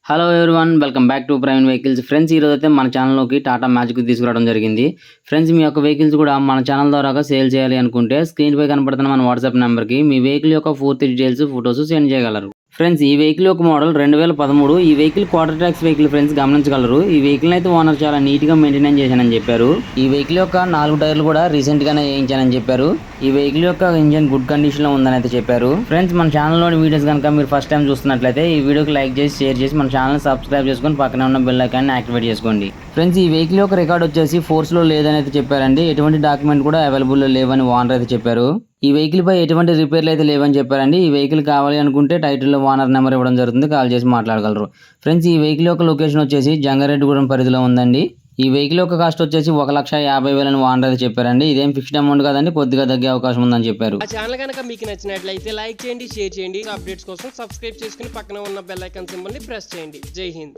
Hello everyone, welcome back to prime vehicles. Friends, ఈరోజు అయితే మన ఛానల్లోకి టాటా మ్యాజిక్ తీసుకురావడం జరిగింది. ఫ్రెండ్స్, మీ యొక్క వెహికల్స్ కూడా మన ఛానల్ ద్వారా సేల్ చేయాలి అనుకుంటే స్క్రీన్ పై కనపడుతున్న మన వాట్సాప్ నెంబర్కి మీ వెహికల్ యొక్క పూర్తి డీటెయిల్స్, ఫోటోస్ సెండ్ చేయగలరు. ఫ్రెండ్స్, ఈ వెహికల్ యొక్క మోడల్ 2013. ఈ vehicle quarter tax vehicle. Friends, గమనించగలరు. ఈ వెహికల్ అయితే ఓనర్ చాలా నీట్ గా మెయింటైన్ చేశానని చెప్పారు. ఈ వెహికల్ యొక్క 4 టైర్లు కూడా రీసెంట్ గానే వేయించానని చెప్పారు. ఈ వెహికల్ యొక్క ఇంజన్ గుడ్ కండిషన్ లో ఉందని అయితే చెప్పారు. ఫ్రెండ్స్, మన ఛానల్లోని వీడియోస్ కనుక మీరు ఫస్ట్ టైం చూస్తున్నట్లయితే ఈ వీడియోకి లైక్ చేసి, షేర్ చేసి మన ఛానల్ సబ్స్క్రైబ్ చేసుకొని పక్కనే ఉన్న బెల్ ఐకాన్ యాక్టివేట్ చేసుకోండి. ఫ్రెండ్స్, ఈ వెహికల్ యొక్క రికార్డ్ వచ్చేసి ఫోర్స్ లో లేదని అయితే చెప్పారండి. ఎటువంటి డాక్యుమెంట్ కూడా అవైలబుల్ లేవని ఓనర్ అయితే చెప్పారు. ఈ వెహికల్ పై ఎటువంటి రిపేర్లు అయితే లేవని చెప్పారండి. ఈ వెహికల్ కావాలి అనుకుంటే టైటిల్లో ఓనర్ నెంబర్ ఇవ్వడం జరుగుతుంది, కాల్ చేసి మాట్లాడగలరు. ఫ్రెండ్స్, ఈ వెహికల్ యొక్క లొకేషన్ వచ్చేసి జంగారెడ్డిగూడెం పరిధిలో ఉందండి. ఈ వెహికల్ యొక్క కాస్ట్ వచ్చేసి 1,50,000 ఓనర్ అయితే చెప్పారండి. ఇదేం ఫిక్స్డ్ అమౌంట్ కాదండి, కొద్దిగా తగ్గే అవకాశం ఉందని చెప్పారు. ఆ ఛానల్ కనుక మీకు నచ్చినట్లయితే లైక్ చేయండి, షేర్ చేయండి. అప్డేట్స్ కోసం సబ్స్క్రైబ్ చేసుకుని పక్కన ఉన్న బెల్ ఐకాన్ సింబల్ ని ప్రెస్ చేయండి. జై హింద్.